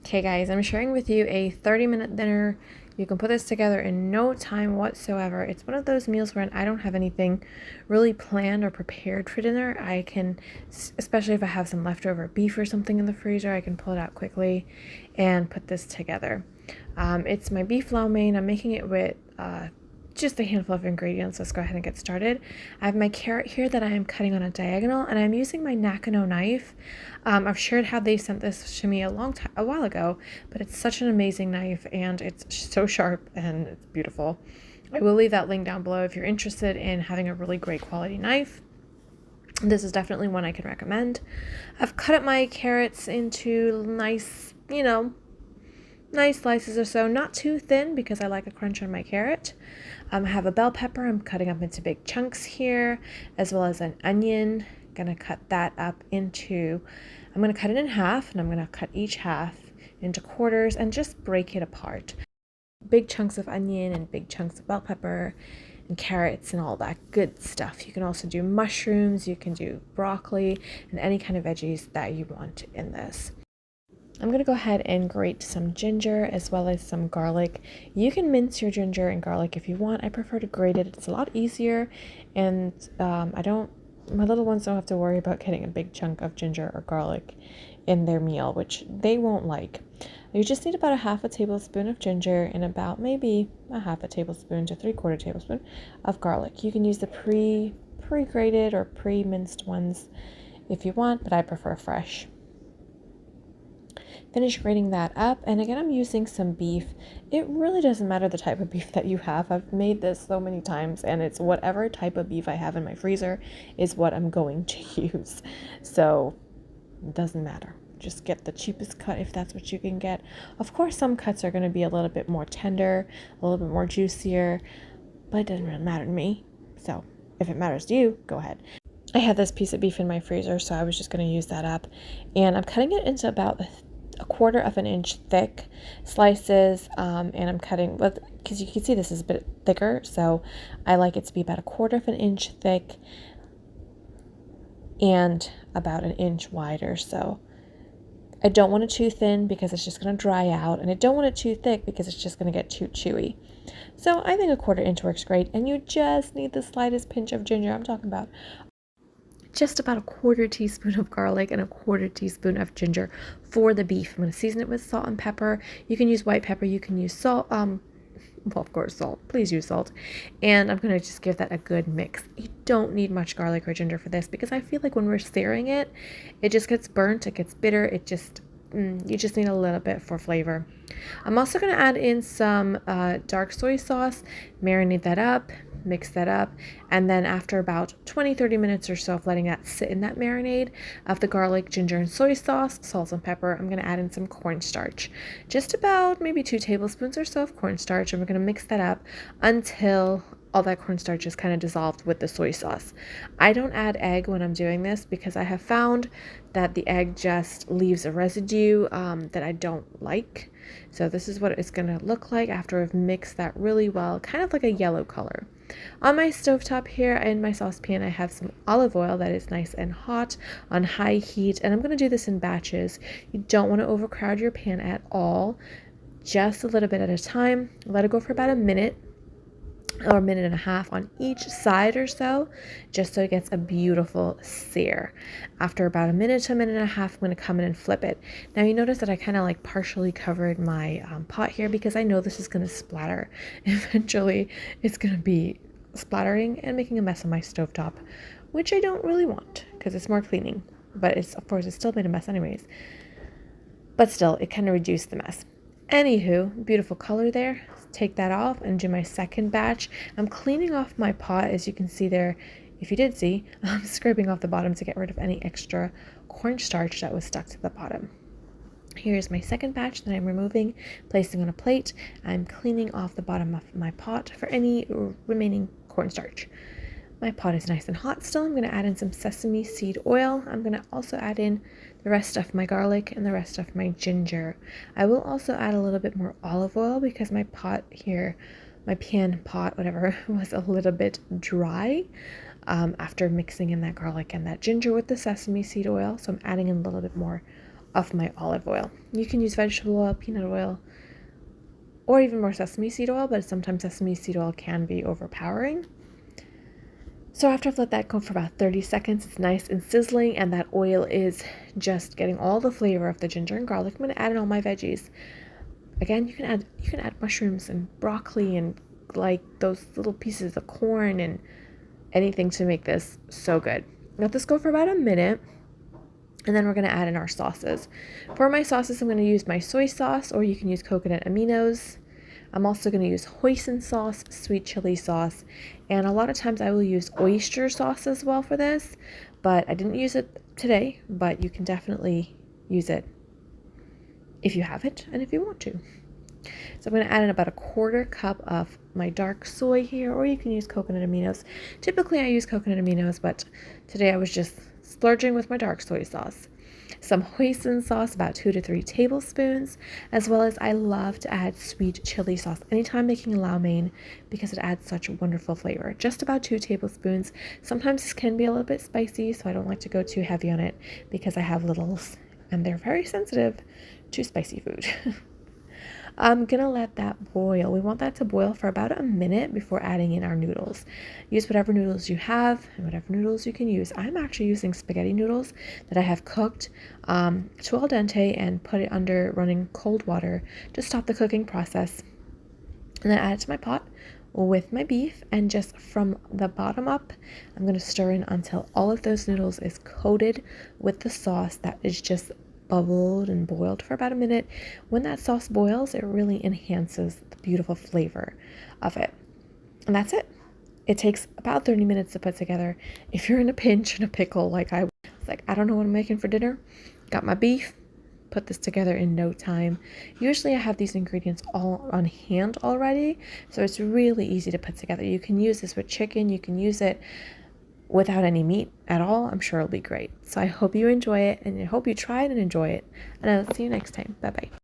Okay guys, I'm sharing with you a 30-minute dinner. You can put this together in no time whatsoever. It's one of those meals where I don't have anything really planned or prepared for dinner. I can, especially if I have some leftover beef or something in the freezer, I can pull it out quickly and put this together. It's my beef lo mein. I'm making it with just a handful of ingredients. Let's go ahead and get started. I have my carrot here that I am cutting on a diagonal, and I'm using my Nakano knife. I've shared how they sent this to me a while ago, but it's such an amazing knife, and it's so sharp and it's beautiful. I will leave that link down below if you're interested in having a really great quality knife. This is definitely one I can recommend. I've cut up my carrots into nice, nice slices or so, not too thin because I like a crunch on my carrot. I have a bell pepper I'm cutting up into big chunks here, as well as an onion. I'm going to cut that up into, I'm going to cut it in half, and I'm going to cut each half into quarters and just break it apart. Big chunks of onion and big chunks of bell pepper and carrots and all that good stuff. You can also do mushrooms, you can do broccoli, and any kind of veggies that you want in this. I'm going to go ahead and grate some ginger as well as some garlic. You can mince your ginger and garlic if you want. I prefer to grate it. It's a lot easier, and my little ones don't have to worry about getting a big chunk of ginger or garlic in their meal, which they won't like. You just need about a half a tablespoon of ginger and about maybe a half a tablespoon to 3/4 tablespoon of garlic. You can use the pre-grated or pre-minced ones if you want, but I prefer fresh. Finish grating that up, and again I'm using some beef. It really doesn't matter the type of beef that you have. I've made this so many times, and it's whatever type of beef I have in my freezer is what I'm going to use. So it doesn't matter. Just get the cheapest cut if that's what you can get. Of course, some cuts are going to be a little bit more tender, a little bit more juicier, but it doesn't really matter to me. So if it matters to you, go ahead. I had this piece of beef in my freezer, so I was just going to use that up, and I'm cutting it into about a 1/4 of an inch thick slices, and I'm cutting with, because you can see this is a bit thicker, so I like it to be about a 1/4 of an inch thick and about an inch wide or so. I don't want it too thin because it's just going to dry out, and I don't want it too thick because it's just going to get too chewy. So I think a 1/4 inch works great, and you just need the slightest pinch of ginger. I'm talking about just about a 1/4 teaspoon of garlic and a 1/4 teaspoon of ginger for the beef. I'm going to season it with salt and pepper. You can use white pepper, you can use salt, well, of course, salt. Please use salt. And I'm going to just give that a good mix. You don't need much garlic or ginger for this because I feel like when we're searing it, it just gets burnt, it gets bitter, it just, you just need a little bit for flavor. I'm also going to add in some dark soy sauce, marinate that up, mix that up, and then after about 20-30 minutes or so of letting that sit in that marinade of the garlic, ginger, and soy sauce, salt and pepper, I'm going to add in some cornstarch. Just about maybe 2 tablespoons or so of cornstarch, and we're going to mix that up until all that cornstarch is kind of dissolved with the soy sauce. I don't add egg when I'm doing this because I have found that the egg just leaves a residue that I don't like. So this is what it's going to look like after I've mixed that really well, kind of like a yellow color. On my stovetop here in my saucepan, I have some olive oil that is nice and hot on high heat, and I'm going to do this in batches. You don't want to overcrowd your pan at all, just a little bit at a time. Let it go for about a minute or a minute and a half on each side or so, just so it gets a beautiful sear. After about a minute to a minute and a half, I'm going to come in and flip it. Now you notice that I kind of like partially covered my pot here because I know this is going to splatter. Eventually it's going to be splattering and making a mess on my stovetop, which I don't really want because it's more cleaning, but it's, of course, it's still made a mess anyways, but still it kind of reduced the mess. Anywho, beautiful color there. Take that off and do my second batch. I'm cleaning off my pot, as you can see there. If you did see, I'm scraping off the bottom to get rid of any extra cornstarch that was stuck to the bottom. Here's my second batch that I'm removing, placing on a plate. I'm cleaning off the bottom of my pot for any remaining cornstarch. My pot is nice and hot still. I'm going to add in some sesame seed oil. I'm going to also add in the rest of my garlic and the rest of my ginger. I will also add a little bit more olive oil because my pot here, my pan pot, whatever, was a little bit dry after mixing in that garlic and that ginger with the sesame seed oil. So I'm adding in a little bit more of my olive oil. You can use vegetable oil, peanut oil, or even more sesame seed oil, but sometimes sesame seed oil can be overpowering. So after I've let that go for about 30 seconds, it's nice and sizzling, and that oil is just getting all the flavor of the ginger and garlic. I'm going to add in all my veggies. Again, you can add mushrooms and broccoli and like those little pieces of corn and anything to make this so good. Let this go for about a minute, and then we're going to add in our sauces. For my sauces, I'm going to use my soy sauce, or you can use coconut aminos. I'm also going to use hoisin sauce, sweet chili sauce, and a lot of times I will use oyster sauce as well for this, but I didn't use it today, but you can definitely use it if you have it and if you want to. So I'm going to add in about a 1/4 cup of my dark soy here, or you can use coconut aminos. Typically I use coconut aminos, but today I was just splurging with my dark soy sauce. Some hoisin sauce, about 2 to 3 tablespoons, as well as I love to add sweet chili sauce anytime making lau mein because it adds such wonderful flavor. Just about 2 tablespoons. Sometimes this can be a little bit spicy, so I don't like to go too heavy on it because I have littles and they're very sensitive to spicy food. I'm gonna let that boil. We want that to boil for about a minute before adding in our noodles. Use whatever noodles you have and whatever noodles you can use. I'm actually using spaghetti noodles that I have cooked to al dente and put it under running cold water to stop the cooking process. And then add it to my pot with my beef, and just from the bottom up, I'm going to stir in until all of those noodles is coated with the sauce that is just bubbled and boiled for about a minute. When that sauce boils, it really enhances the beautiful flavor of it. And that's it. It takes about 30 minutes to put together. If you're in a pinch and a pickle like I was, like, I don't know what I'm making for dinner, got my beef, put this together in no time. Usually I have these ingredients all on hand already, so it's really easy to put together. You can use this with chicken, you can use it without any meat at all. I'm sure it'll be great. So I hope you enjoy it, and I hope you try it and enjoy it. And I'll see you next time. Bye bye.